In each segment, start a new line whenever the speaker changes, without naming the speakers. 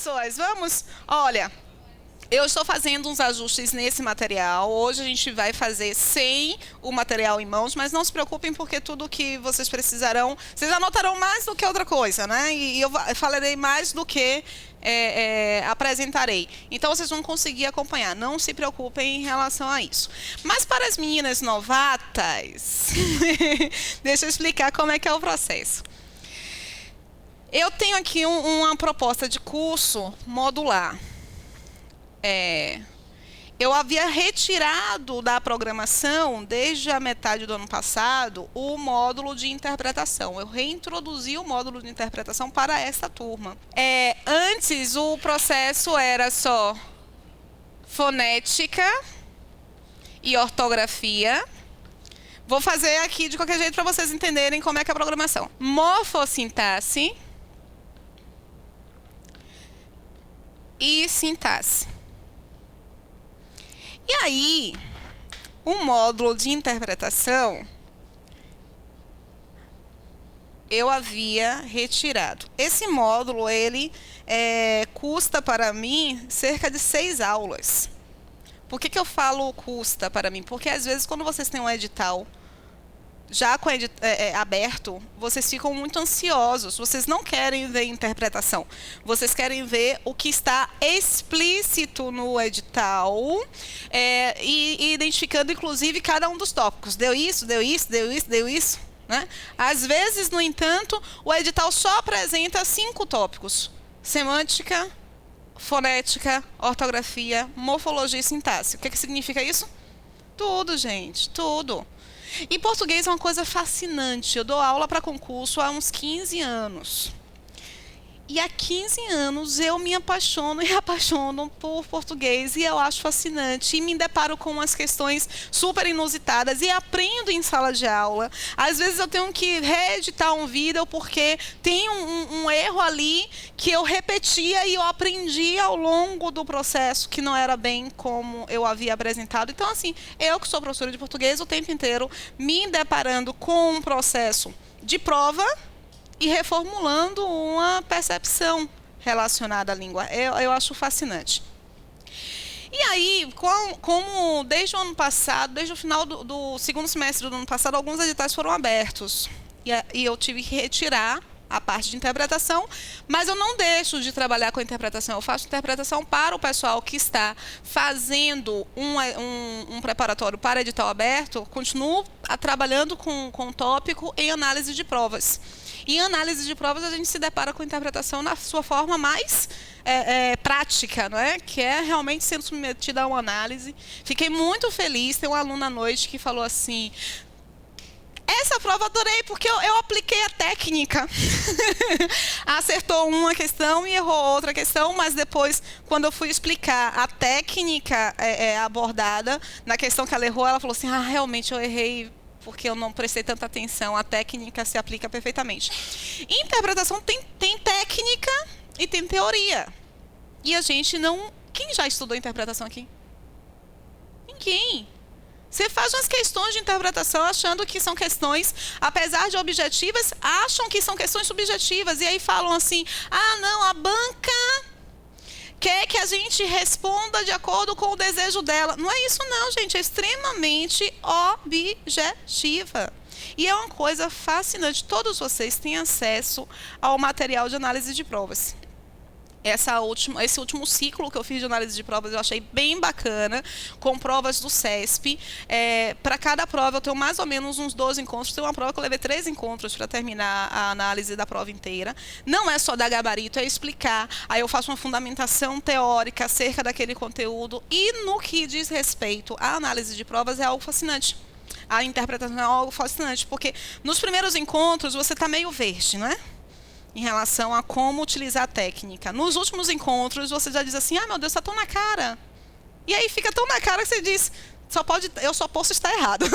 pessoas, vamos? Olha, eu estou fazendo uns ajustes nesse material. Hoje a gente vai fazer sem o material em mãos, mas não se preocupem porque tudo que vocês precisarão, vocês anotarão mais do que outra coisa, né? E eu falarei mais do que apresentarei. Então vocês vão conseguir acompanhar. Não se preocupem em relação a isso. Mas para as meninas novatas, deixa eu explicar como é que é o processo. Eu tenho aqui uma proposta de curso modular. Eu havia retirado da programação, desde a metade do ano passado, o módulo de interpretação. Eu reintroduzi o módulo de interpretação para esta turma. Antes, o processo era só fonética e ortografia. Vou fazer aqui de qualquer jeito para vocês entenderem como é que é a programação. Morfossintaxe e sintaxe. E aí, o módulo de interpretação eu havia retirado. Esse módulo, ele custa para mim cerca de 6 aulas. Por que eu falo custa para mim? Porque às vezes quando vocês têm um edital já com aberto, vocês ficam muito ansiosos. Vocês não querem ver interpretação. Vocês querem ver o que está explícito no edital e identificando, inclusive, cada um dos tópicos. Deu isso, deu isso, deu isso, deu isso. Né? Às vezes, no entanto, o edital só apresenta 5 tópicos. Semântica, fonética, ortografia, morfologia e sintaxe. O que significa isso? Tudo, gente, tudo. Em português é uma coisa fascinante. Eu dou aula para concurso há uns 15 anos. E há 15 anos eu me apaixono e apaixono por português e eu acho fascinante. E me deparo com umas questões super inusitadas e aprendo em sala de aula. Às vezes eu tenho que reeditar um vídeo porque tem um erro ali que eu repetia e eu aprendi ao longo do processo que não era bem como eu havia apresentado. Então, assim, eu que sou professora de português o tempo inteiro me deparando com um processo de prova e reformulando uma percepção relacionada à língua. Eu acho fascinante. E aí, como desde o ano passado, desde o final do segundo semestre do ano passado, alguns editais foram abertos. E eu tive que retirar a parte de interpretação, mas eu não deixo de trabalhar com a interpretação. Eu faço interpretação para o pessoal que está fazendo um preparatório para edital aberto, continuo trabalhando com o tópico em análise de provas. E em análise de provas, a gente se depara com a interpretação na sua forma mais prática, não é? Que é realmente sendo submetida a uma análise. Fiquei muito feliz, tem uma aluna à noite que falou assim: essa prova eu adorei, porque eu apliquei a técnica. Acertou uma questão e errou outra questão, mas depois, quando eu fui explicar a técnica abordada na questão que ela errou, ela falou assim: realmente eu errei porque eu não prestei tanta atenção, a técnica se aplica perfeitamente. Interpretação tem técnica e tem teoria. E a gente não... Quem já estudou interpretação aqui? Ninguém. Você faz umas questões de interpretação achando que são questões, apesar de objetivas, acham que são questões subjetivas. E aí falam assim: não, a banca quer que a gente responda de acordo com o desejo dela. Não é isso não, gente. É extremamente objetiva. E é uma coisa fascinante. Todos vocês têm acesso ao material de análise de provas. Esse último ciclo que eu fiz de análise de provas eu achei bem bacana, com provas do CESP. Para cada prova eu tenho mais ou menos uns 12 encontros. Tem uma prova que eu levei 3 encontros para terminar a análise da prova inteira. Não é só dar gabarito, é explicar. Aí eu faço uma fundamentação teórica acerca daquele conteúdo. E no que diz respeito à análise de provas é algo fascinante. A interpretação é algo fascinante, porque nos primeiros encontros você está meio verde, não é? Em relação a como utilizar a técnica. Nos últimos encontros, você já diz assim: meu Deus, está tão na cara. E aí fica tão na cara que você diz: eu só posso estar errado.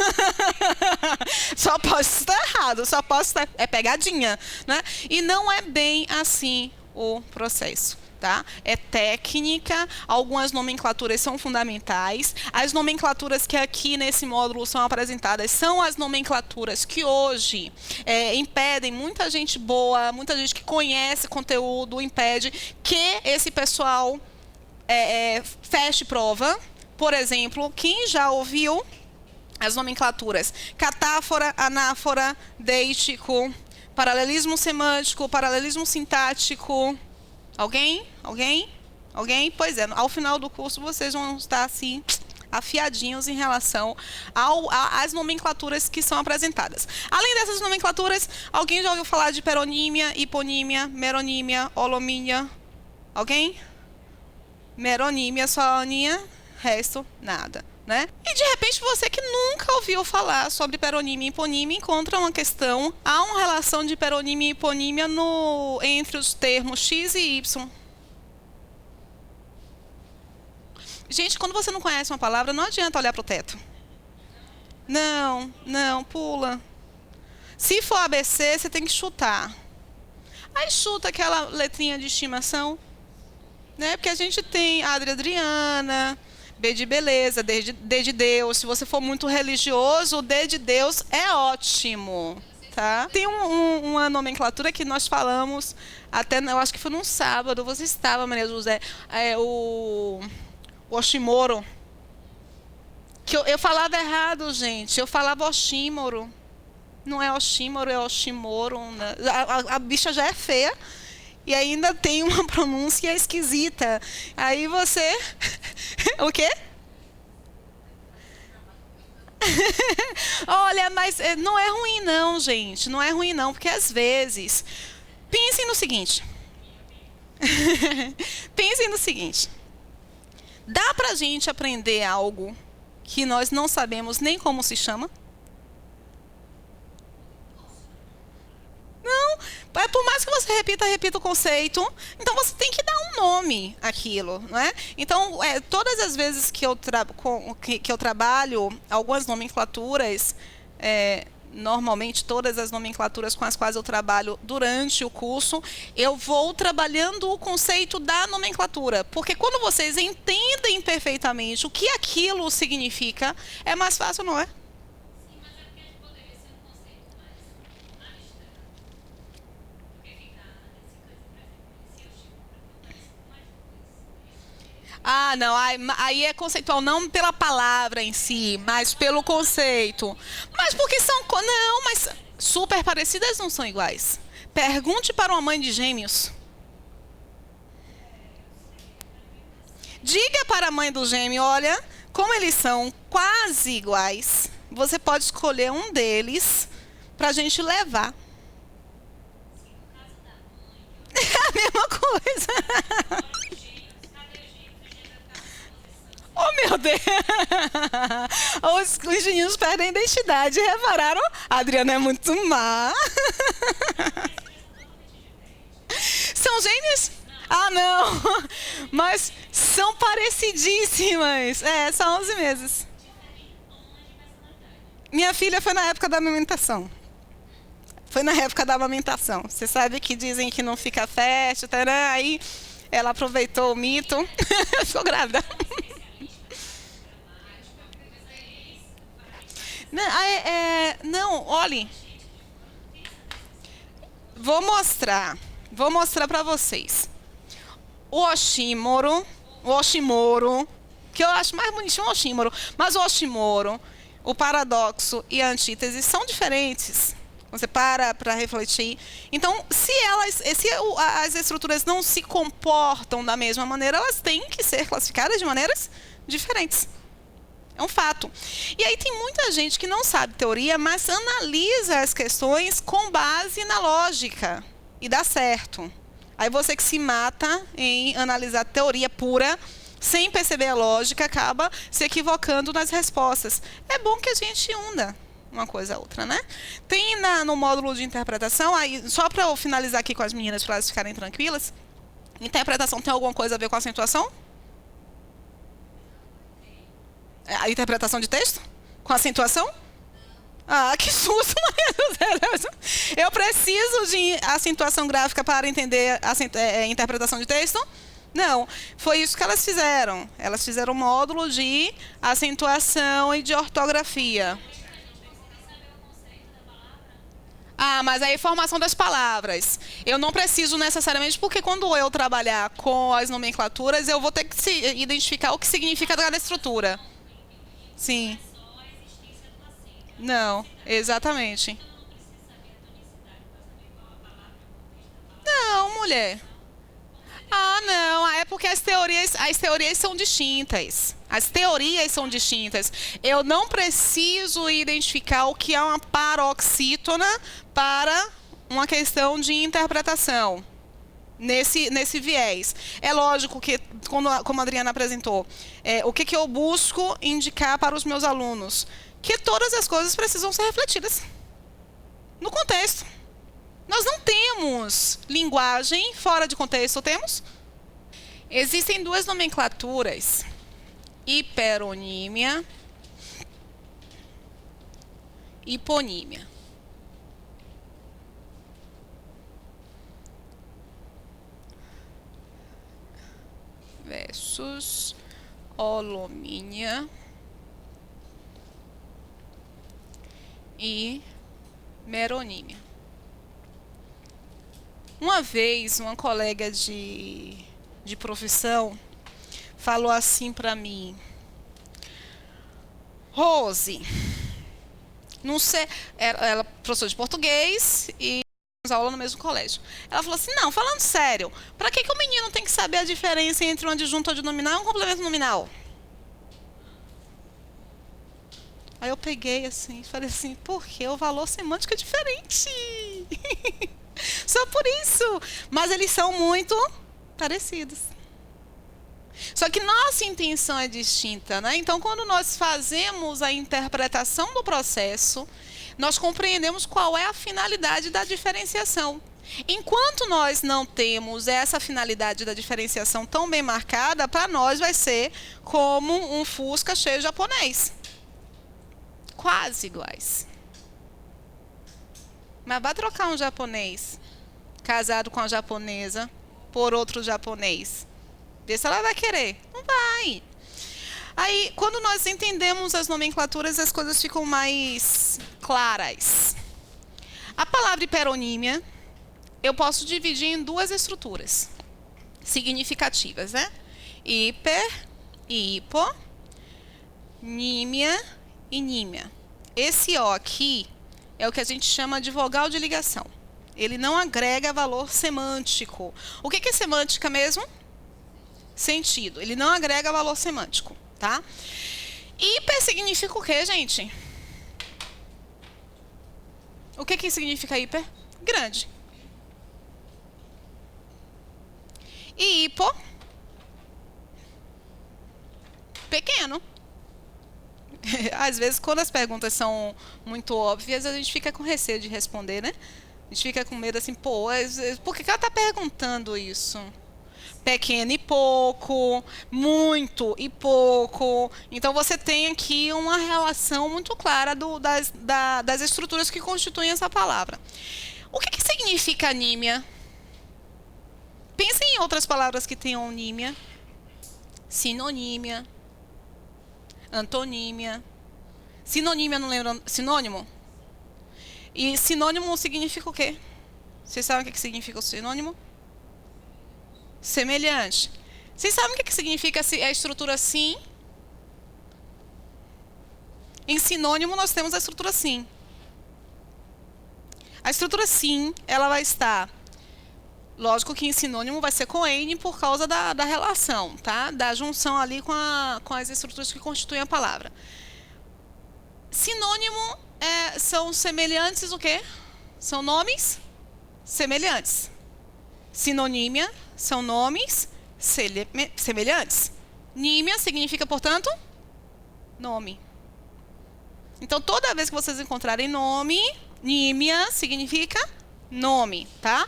Só posso estar errado, só posso estar... É pegadinha, né? E não é bem assim o processo. tá? É técnica, algumas nomenclaturas são fundamentais. As nomenclaturas que aqui nesse módulo são apresentadas são as nomenclaturas que hoje impedem muita gente boa, muita gente que conhece conteúdo, impede que esse pessoal feche prova. Por exemplo, quem já ouviu as nomenclaturas catáfora, anáfora, deítico, paralelismo semântico, paralelismo sintático? Alguém? Alguém? Alguém? Pois é, ao final do curso vocês vão estar assim afiadinhos em relação às nomenclaturas que são apresentadas. Além dessas nomenclaturas, alguém já ouviu falar de peronímia, hiponímia, meronímia, holomínia? Alguém? Meronímia, só aninha, resto nada. Né? E de repente você que nunca ouviu falar sobre peronímia e hiponímia encontra uma questão, há uma relação de peronímia e hiponímia entre os termos X e Y. Gente, quando você não conhece uma palavra, não adianta olhar para o teto. Não, não, pula. Se for ABC, você tem que chutar. Aí chuta aquela letrinha de estimação, né? Porque a gente tem Adriana, B de beleza, D de Deus. Se você for muito religioso, o D de Deus é ótimo, tá? Tem uma nomenclatura que nós falamos, até eu acho que foi num sábado, você estava, Maria José, o oxímoro. Que eu falava errado, gente. Eu falava oxímoro. Não é oxímoro, é oxímoro. Né? A bicha já é feia. E ainda tem uma pronúncia esquisita. Aí você... O quê? Olha, mas não é ruim não, gente. Não é ruim não, porque às vezes... Pensem no seguinte. Pensem no seguinte. Dá pra gente aprender algo que nós não sabemos nem como se chama? Não, por mais que você repita o conceito, então você tem que dar um nome àquilo, não é? Então, todas as vezes que eu trabalho algumas nomenclaturas, normalmente todas as nomenclaturas com as quais eu trabalho durante o curso, eu vou trabalhando o conceito da nomenclatura, porque quando vocês entendem perfeitamente o que aquilo significa, é mais fácil, não é? Ah, não, aí é conceitual, não pela palavra em si, mas pelo conceito. Mas porque são... Não, mas super parecidas não são iguais. Pergunte para uma mãe de gêmeos. Diga para a mãe do gêmeo, olha, como eles são quase iguais, você pode escolher um deles para a gente levar. É a mesma coisa. Oh, meu Deus! Os gêmeos perdem a identidade. Repararam? A Adriana é muito má. São gêmeos? Ah, não. Mas são parecidíssimas. São 11 meses. Minha filha foi na época da amamentação. Foi na época da amamentação. Você sabe que dizem que não fica fértil, tará, aí ela aproveitou o mito. Ficou grávida. Não, olhe. Vou mostrar para vocês. O oxímoro, que eu acho mais bonitinho o oxímoro, mas o oxímoro, o paradoxo e a antítese são diferentes. Você para refletir. Então, se as estruturas não se comportam da mesma maneira, elas têm que ser classificadas de maneiras diferentes. É um fato. E aí tem muita gente que não sabe teoria, mas analisa as questões com base na lógica. E dá certo. Aí você que se mata em analisar teoria pura, sem perceber a lógica, acaba se equivocando nas respostas. É bom que a gente una uma coisa a outra, né? Tem no módulo de interpretação, aí, só para eu finalizar aqui com as meninas, para elas ficarem tranquilas, interpretação tem alguma coisa a ver com acentuação? A interpretação de texto? Com acentuação? Ah, que susto, Maria José. Eu preciso de acentuação gráfica para entender a interpretação de texto? Não, foi isso que elas fizeram. Elas fizeram um módulo de acentuação e de ortografia. Ah, mas aí formação das palavras. Eu não preciso necessariamente, porque quando eu trabalhar com as nomenclaturas, eu vou ter que identificar o que significa cada estrutura. Sim. Não, exatamente. Não, mulher. Ah, não. É porque as teorias são distintas. As teorias são distintas. Eu não preciso identificar o que é uma paroxítona para uma questão de interpretação. Nesse viés. É lógico que, como a Adriana apresentou, o que eu busco indicar para os meus alunos? Que todas as coisas precisam ser refletidas no contexto. Nós não temos linguagem fora de contexto, temos? Existem duas nomenclaturas: hiperonímia, hiponímia. Versus holomínia e meronímia. Uma vez, uma colega de profissão falou assim para mim: Rose, não sei, ela é professora de português e aula no mesmo colégio. Ela falou assim: não, falando sério, para que o menino tem que saber a diferença entre um adjunto adnominal e um complemento nominal? Aí eu peguei assim e falei assim: por quê? O valor semântico é diferente. Só por isso. Mas eles são muito parecidos. Só que nossa intenção é distinta, né? Então, quando nós fazemos a interpretação do processo, nós compreendemos qual é a finalidade da diferenciação. Enquanto nós não temos essa finalidade da diferenciação tão bem marcada, para nós vai ser como um Fusca cheio de japonês. Quase iguais. Mas vai trocar um japonês casado com a japonesa por outro japonês. Vê se ela vai querer. Não vai. Aí, quando nós entendemos as nomenclaturas, as coisas ficam mais claras. A palavra hiperonímia, eu posso dividir em duas estruturas significativas, né? Hiper, hipo, nímia e nímia. Esse O aqui é o que a gente chama de vogal de ligação. Ele não agrega valor semântico. O que é semântica mesmo? Sentido. Ele não agrega valor semântico, tá? Hiper significa o quê, gente? O que significa hiper? Grande. E hipo? Pequeno. Às vezes, quando as perguntas são muito óbvias, a gente fica com receio de responder, né? A gente fica com medo assim, pô, por que ela está perguntando isso? Pequeno e pouco, muito e pouco. Então, você tem aqui uma relação muito clara das estruturas que constituem essa palavra. O que significa anímia? Pensa em outras palavras que tenham anímia. Sinonímia. Antonímia. Sinonímia, não lembra? Sinônimo? E sinônimo significa o quê? Vocês sabem o que significa o sinônimo? Semelhante. Vocês sabem o que significa a estrutura sim? Em sinônimo, nós temos a estrutura sim. A estrutura sim, ela vai estar... Lógico que em sinônimo vai ser com N por causa da relação, tá? Da junção ali com as estruturas que constituem a palavra. Sinônimo são semelhantes o quê? São nomes semelhantes. Sinonímia são nomes semelhantes. Nímia significa, portanto, nome. Então, toda vez que vocês encontrarem nome, nímia significa nome, tá?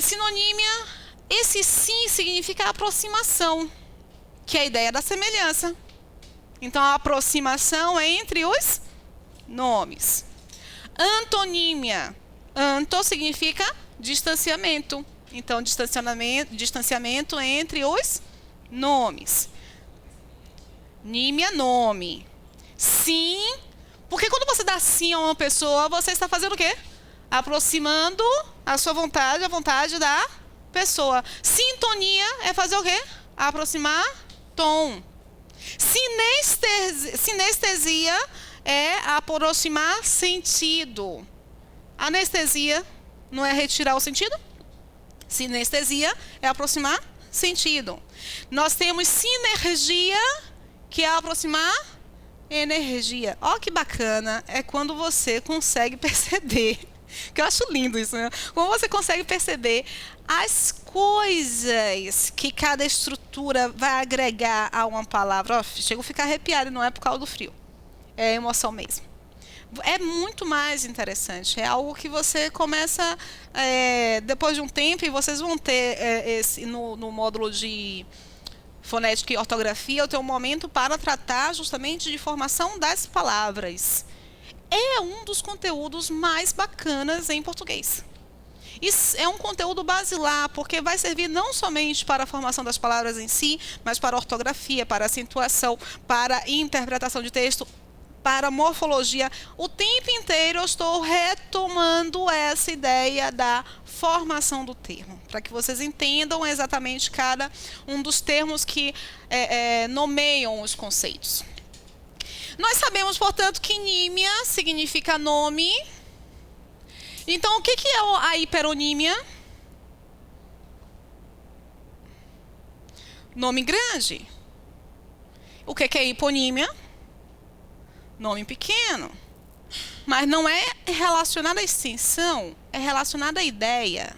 Sinonímia, esse sim significa aproximação, que é a ideia da semelhança. Então, a aproximação é entre os nomes. Antonímia. Anto significa distanciamento. Então, distanciamento entre os nomes. Nímia, nome. Sim, porque quando você dá sim a uma pessoa, você está fazendo o quê? Aproximando a sua vontade, a vontade da pessoa. Sintonia é fazer o quê? Aproximar tom. Sinestesia é aproximar sentido. Anestesia não é retirar o sentido? Sinestesia é aproximar sentido. Nós temos sinergia, que é aproximar energia. Ó, que bacana. É quando você consegue perceber. Que eu acho lindo isso, né? Quando você consegue perceber as coisas que cada estrutura vai agregar a uma palavra. Ó, chego a ficar arrepiada, não é por causa do frio. É emoção mesmo. É muito mais interessante. É algo que você começa depois de um tempo, e vocês vão ter no módulo de fonética e ortografia, eu tenho um momento para tratar justamente de formação das palavras. É um dos conteúdos mais bacanas em português. Isso é um conteúdo basilar, porque vai servir não somente para a formação das palavras em si, mas para a ortografia, para a acentuação, para a interpretação de texto, para a morfologia. O tempo inteiro eu estou retomando essa ideia da formação do termo, para que vocês entendam exatamente cada um dos termos que nomeiam os conceitos. Nós sabemos, portanto, que nímia significa nome. Então, o que é a hiperonímia? Nome grande. O que é hiponímia? Nome pequeno. Mas não é relacionado à extensão, é relacionado à ideia.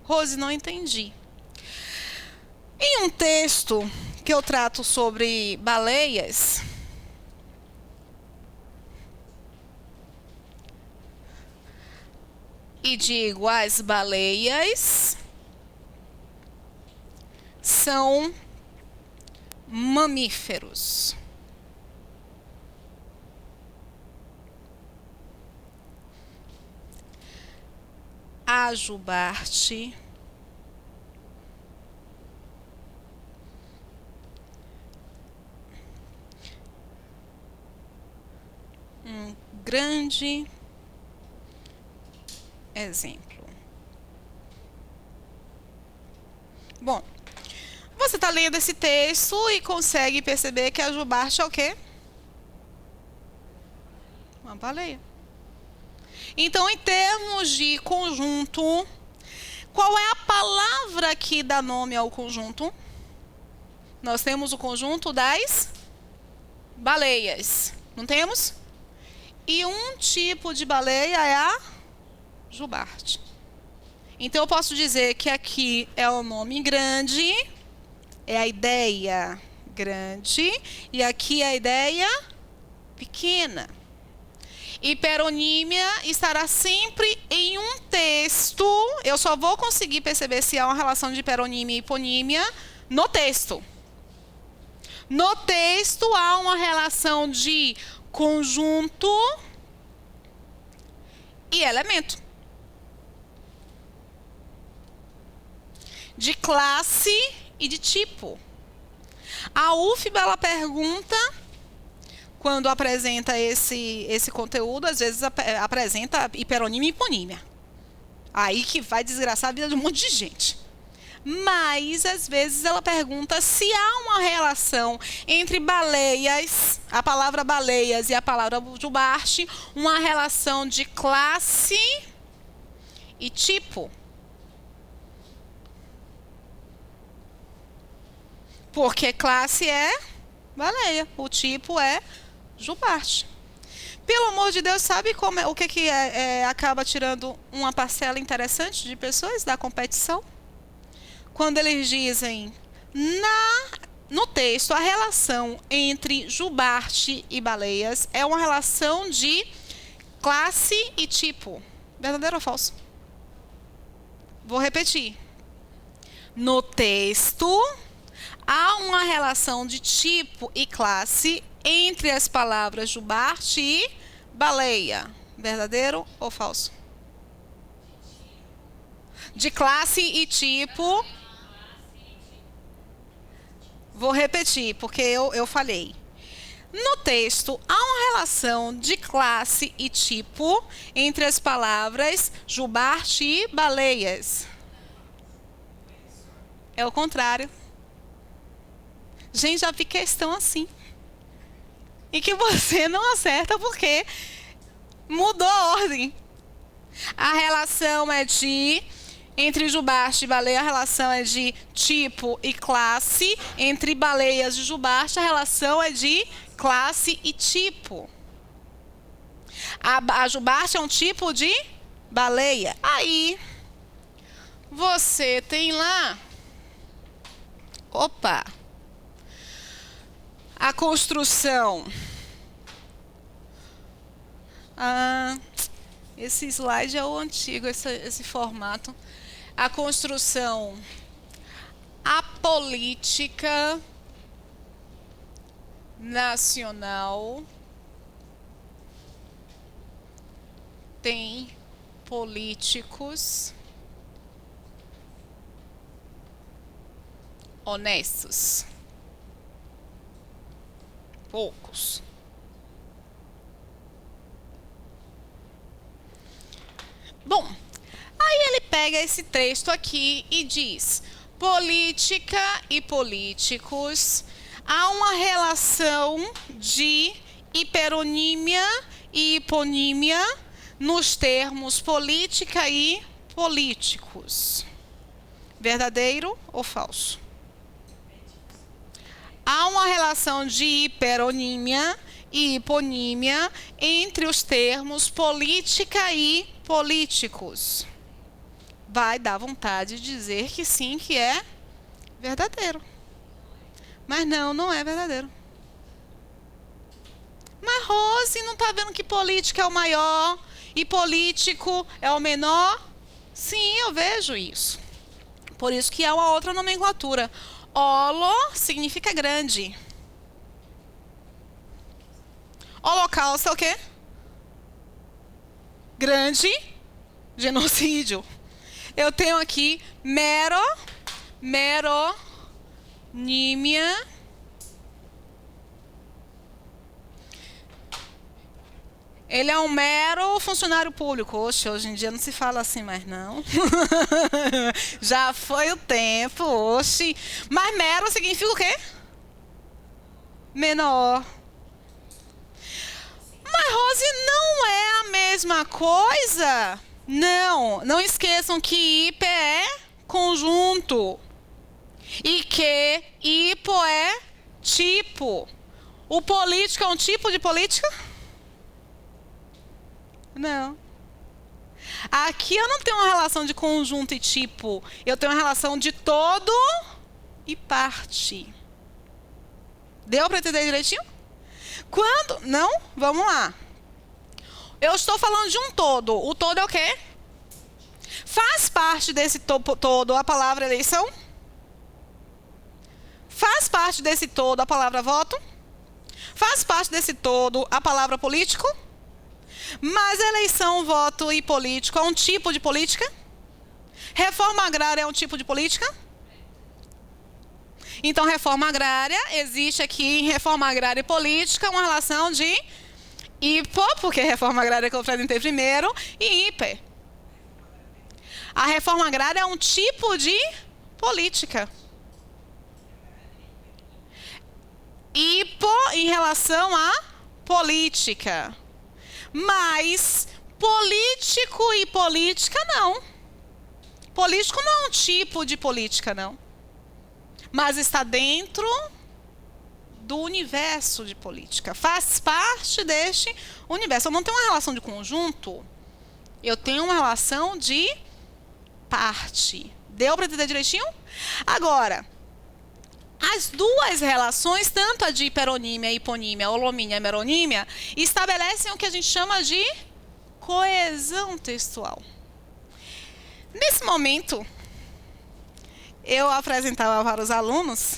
Rose, não entendi. Em um texto que eu trato sobre baleias, e digo, as baleias são mamíferos. A jubarte um grande exemplo. Bom, você está lendo esse texto e consegue perceber que a jubarte é o quê? Uma baleia. Então, em termos de conjunto, qual é a palavra que dá nome ao conjunto? Nós temos o conjunto das baleias, não temos? E um tipo de baleia é a jubarte. Então, eu posso dizer que aqui é o nome grande, é a ideia grande, e aqui é a ideia pequena. Hiperonímia estará sempre em um texto. Eu só vou conseguir perceber se há uma relação de hiperonímia e hiponímia no texto. No texto há uma relação de conjunto e elemento. De classe e de tipo. A UFBA, ela pergunta, quando apresenta esse conteúdo, às vezes apresenta hiperonímia e hiponímia. Aí que vai desgraçar a vida de um monte de gente. Mas, às vezes, ela pergunta se há uma relação entre baleias, a palavra baleias e a palavra jubarte, uma relação de classe e tipo. Porque classe é baleia, o tipo é jubarte. Pelo amor de Deus, sabe o que acaba tirando uma parcela interessante de pessoas da competição? Quando eles dizem no texto, a relação entre jubarte e baleias é uma relação de classe e tipo. Verdadeiro ou falso? Vou repetir. No texto, há uma relação de tipo e classe entre as palavras jubarte e baleia. Verdadeiro ou falso? De classe e tipo. Vou repetir, porque eu falei. No texto, há uma relação de classe e tipo entre as palavras jubarte e baleias. É o contrário. Gente, já vi questão assim. E que você não acerta porque mudou a ordem. A relação é de... Entre jubarte e baleia, a relação é de tipo e classe. Entre baleias e jubarte, a relação é de classe e tipo. A jubarte é um tipo de baleia. Aí, você tem lá... Opa! A construção. Esse slide é o antigo, esse formato. A construção apolítica nacional tem políticos honestos. Poucos. Bom, aí ele pega esse texto aqui e diz: política e políticos, há uma relação de hiperonímia e hiponímia nos termos política e políticos. Verdadeiro ou falso? Há uma relação de hiperonímia e hiponímia entre os termos política e políticos. Vai dar vontade de dizer que sim, que é verdadeiro. Mas não é verdadeiro. Mas Rose não está vendo que política é o maior e político é o menor? Sim, eu vejo isso. Por isso que há uma outra nomenclatura. Holo significa grande. Holocausto é o quê? Grande genocídio. Eu tenho aqui meronímia. Ele é um mero funcionário público. Oxe, hoje em dia não se fala assim mais, não. Já foi o tempo, oxe. Mas mero significa o quê? Menor. Mas Rose não é a mesma coisa? Não esqueçam que hiper é conjunto. E que hipo é tipo. O político é um tipo de política? Não. Aqui eu não tenho uma relação de conjunto e tipo. Eu tenho uma relação de todo e parte. Deu para entender direitinho? Quando... Não? Vamos lá. Eu estou falando de um todo. O todo é o quê? Faz parte desse todo a palavra eleição? Faz parte desse todo a palavra voto? Faz parte desse todo a palavra político? Mas eleição, voto e político é um tipo de política? Reforma agrária é um tipo de política? Então, reforma agrária, existe aqui em reforma agrária e política uma relação de hipo, porque reforma agrária que eu apresentei primeiro, e hiper. A reforma agrária é um tipo de política. Hipo em relação à política. Mas político e política, não. Político não é um tipo de política, não. Mas está dentro do universo de política. Faz parte deste universo. Eu não tenho uma relação de conjunto. Eu tenho uma relação de parte. Deu para entender direitinho? Agora, as duas relações, tanto a de hiperonímia, hiponímia, holomínia e meronímia, estabelecem o que a gente chama de coesão textual. Nesse momento, eu apresentava para os alunos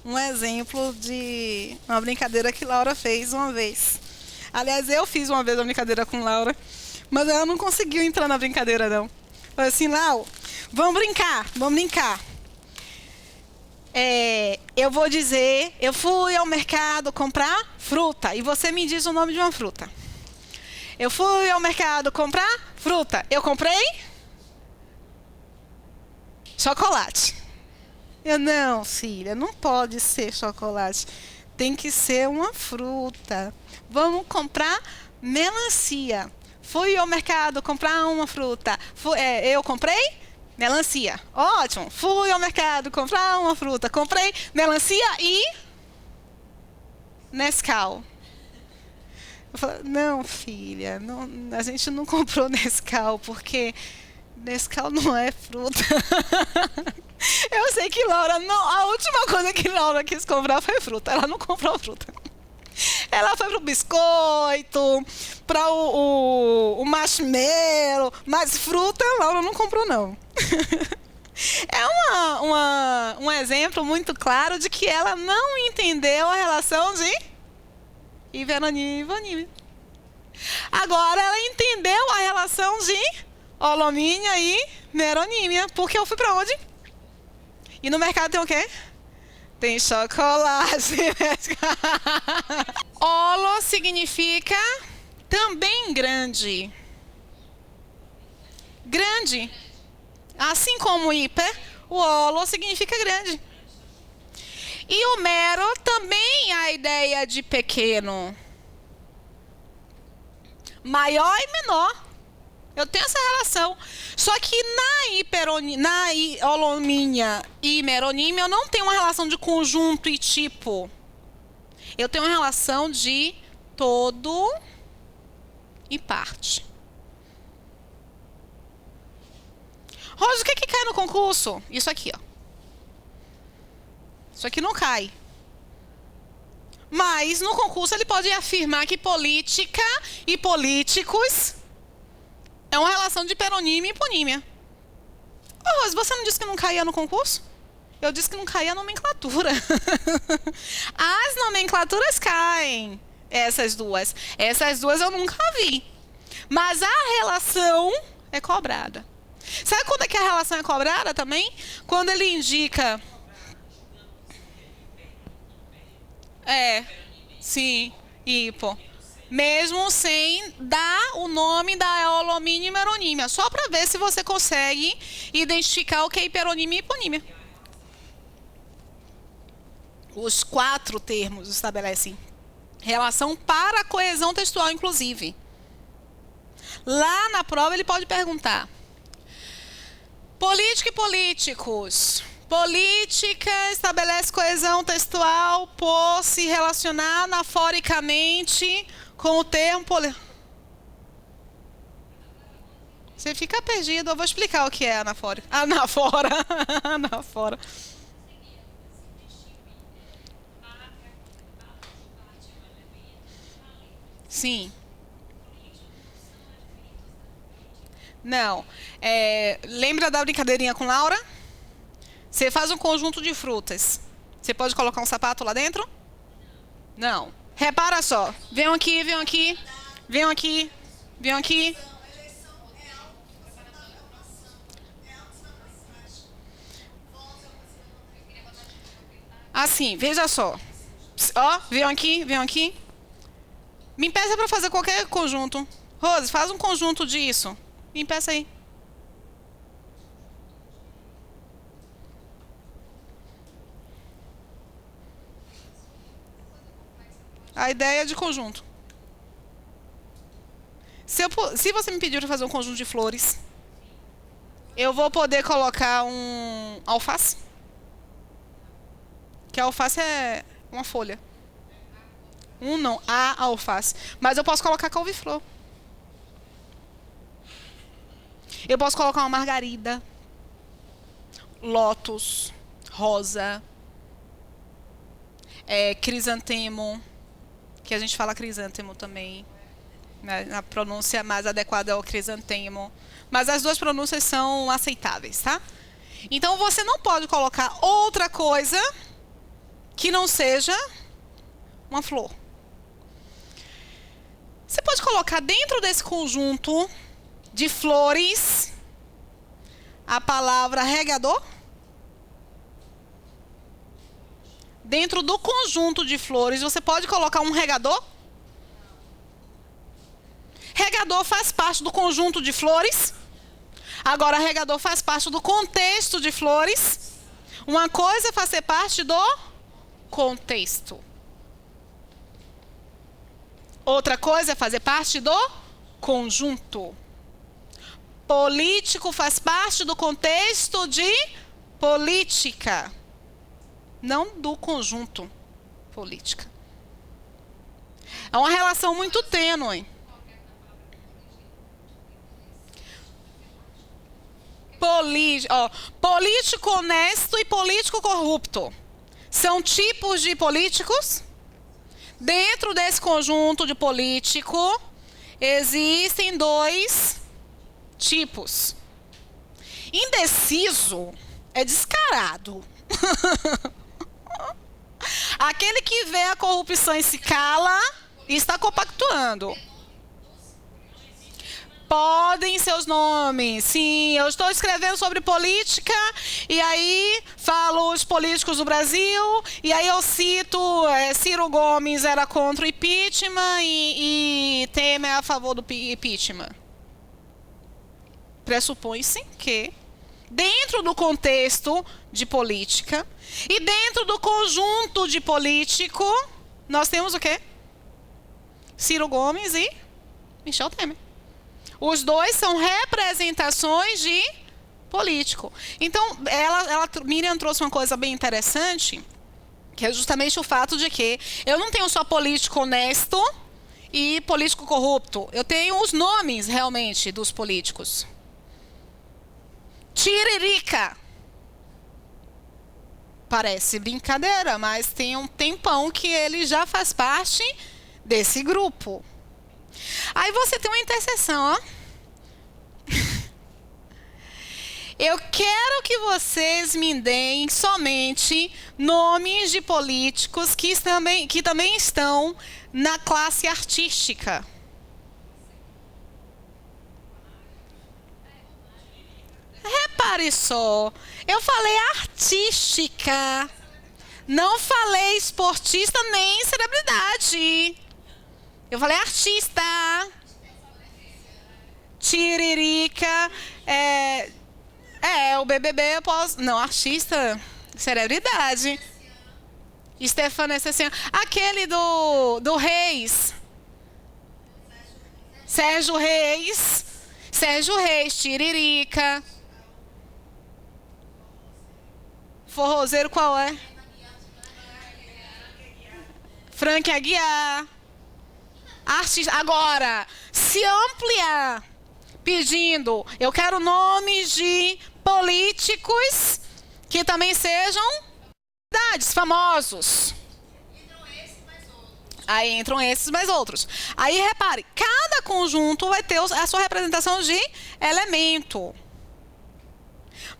um exemplo de uma brincadeira que Laura fez uma vez. Aliás, eu fiz uma vez uma brincadeira com Laura, mas ela não conseguiu entrar na brincadeira, não. Assim, Lau, vamos brincar, vamos brincar. Eu vou dizer, eu fui ao mercado comprar fruta e você me diz o nome de uma fruta. Eu fui ao mercado comprar fruta. Eu comprei chocolate. Eu não, filha, não pode ser chocolate. Tem que ser uma fruta. Vamos comprar melancia. Fui ao mercado comprar uma fruta. Eu comprei melancia. Ótimo. Fui ao mercado comprar uma fruta. Comprei melancia e Nescau. Eu falei, não, filha, não, a gente não comprou Nescau, porque Nescau não é fruta. Eu sei que Laura, não, a última coisa que Laura quis comprar foi fruta. Ela não comprou fruta. Ela foi pro biscoito, para o marshmallow, mas fruta Laura não comprou, não. É um exemplo muito claro de que ela não entendeu a relação de hiperonímia e hiponímia. Agora ela entendeu a relação de holomínia e meronímia. Porque eu fui para onde? E no mercado tem o quê? Tem chocolate. Holo significa também grande. Grande. Assim como hiper, o holo significa grande. E o mero também a ideia de pequeno. Maior e menor. Eu tenho essa relação. Só que na holomínia e meronímia eu não tenho uma relação de conjunto e tipo. Eu tenho uma relação de todo e parte. Rosa, o que cai no concurso? Isso aqui, ó. Isso aqui não cai. Mas no concurso ele pode afirmar que política e políticos é uma relação de hiperonímia e hiponímia. Ô, Rose, você não disse que não caía no concurso? Eu disse que não caía a nomenclatura. As nomenclaturas caem. Essas duas. Essas duas eu nunca vi. Mas a relação é cobrada. Sabe quando é que a relação é cobrada também? Quando ele indica... Sim, hipo. Mesmo sem dar o nome da holomínia e meronímia. Só para ver se você consegue identificar o que é hiperonímia e hiponímia. Os 4 termos estabelecem relação para a coesão textual, inclusive. Lá na prova ele pode perguntar: política e políticos. Política estabelece coesão textual por se relacionar anaforicamente com o termo Você fica perdido, eu vou explicar o que é anafórica. Anafora. Anafora. Sim. Não. Lembra da brincadeirinha com Laura? Você faz um conjunto de frutas. Você pode colocar um sapato lá dentro? Não. Repara só. Venham aqui, venham aqui. Venham aqui. Venham aqui. Assim, veja só. Ó, venham aqui, venham aqui. Me peça para fazer qualquer conjunto. Rose, faz um conjunto disso. Me peça aí. A ideia é de conjunto. Se você me pedir para fazer um conjunto de flores, eu vou poder colocar um alface. Que a alface é uma folha. Não, a alface. Mas eu posso colocar couve-flor. Eu posso colocar uma margarida, lótus, rosa, crisantemo, que a gente fala crisântemo também. Na pronúncia mais adequada é o crisantemo. Mas as duas pronúncias são aceitáveis, tá? Então você não pode colocar outra coisa que não seja uma flor. Você pode colocar dentro desse conjunto de flores a palavra regador? Dentro do conjunto de flores, você pode colocar um regador? Regador faz parte do conjunto de flores. Agora, regador faz parte do contexto de flores. Uma coisa é fazer parte do contexto. Outra coisa é fazer parte do conjunto. Político faz parte do contexto de política, não do conjunto política. É uma relação muito tênue. Político honesto e político corrupto são tipos de políticos. Dentro desse conjunto de político, existem dois tipos. Indeciso é descarado. Aquele que vê a corrupção e se cala e está compactuando. Podem seus nomes. Sim, eu estou escrevendo sobre política e aí falo os políticos do Brasil e aí eu cito Ciro Gomes era contra o impeachment e Temer é a favor do impeachment. Pressupõe-se que dentro do contexto de política e dentro do conjunto de político nós temos o quê? Ciro Gomes e Michel Temer. Os dois são representações de político. Então, Miriam trouxe uma coisa bem interessante, que é justamente o fato de que eu não tenho só político honesto e político corrupto. Eu tenho os nomes, realmente, dos políticos. Tiririca. Parece brincadeira, mas tem um tempão que ele já faz parte desse grupo. Aí você tem uma interseção, ó. Eu quero que vocês me deem somente nomes de políticos que também estão na classe artística. Repare só, eu falei artística, não falei esportista nem celebridade. Eu falei artista. Tiririca. O BBB eu posso... Não, artista. Celebridade. Stefano Essessian. Aquele do Reis. Sérgio Reis. Sérgio Reis, Tiririca. Forrozeiro qual é? Frank Aguiar. Artista. Agora, se ampliar, pedindo, eu quero nomes de políticos que também sejam famosos. Aí entram esses mais outros. Aí repare, cada conjunto vai ter a sua representação de elemento.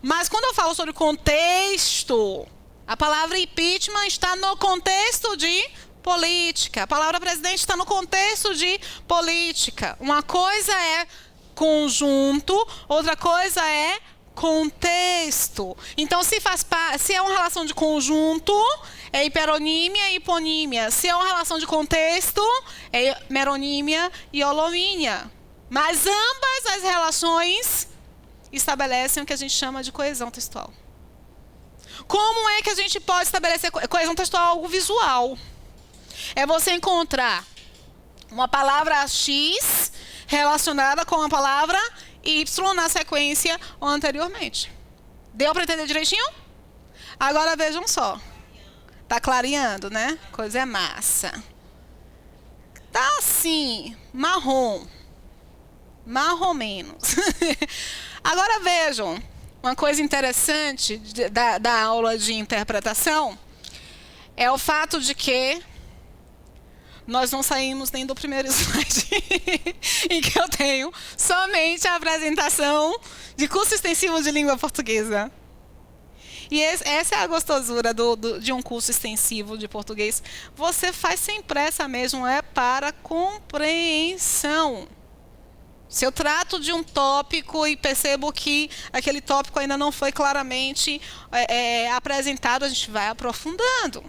Mas quando eu falo sobre contexto, a palavra impeachment está no contexto de política. A palavra presidente está no contexto de política. Uma coisa é conjunto, outra coisa é contexto. Então, se é uma relação de conjunto, é hiperonímia e hiponímia. Se é uma relação de contexto, é meronímia e holomínia. Mas ambas as relações estabelecem o que a gente chama de coesão textual. Como é que a gente pode estabelecer coesão textual? Algo visual. É você encontrar uma palavra X relacionada com a palavra Y na sequência ou anteriormente. Deu para entender direitinho? Agora vejam só. Tá clareando, né? Coisa é massa. Tá assim, marrom. Marrom menos. Agora vejam, uma coisa interessante da aula de interpretação é o fato de que nós não saímos nem do primeiro slide, em que eu tenho somente a apresentação de curso extensivo de língua portuguesa. E essa é a gostosura de um curso extensivo de português. Você faz sem pressa mesmo, é para compreensão. Se eu trato de um tópico e percebo que aquele tópico ainda não foi claramente apresentado, a gente vai aprofundando.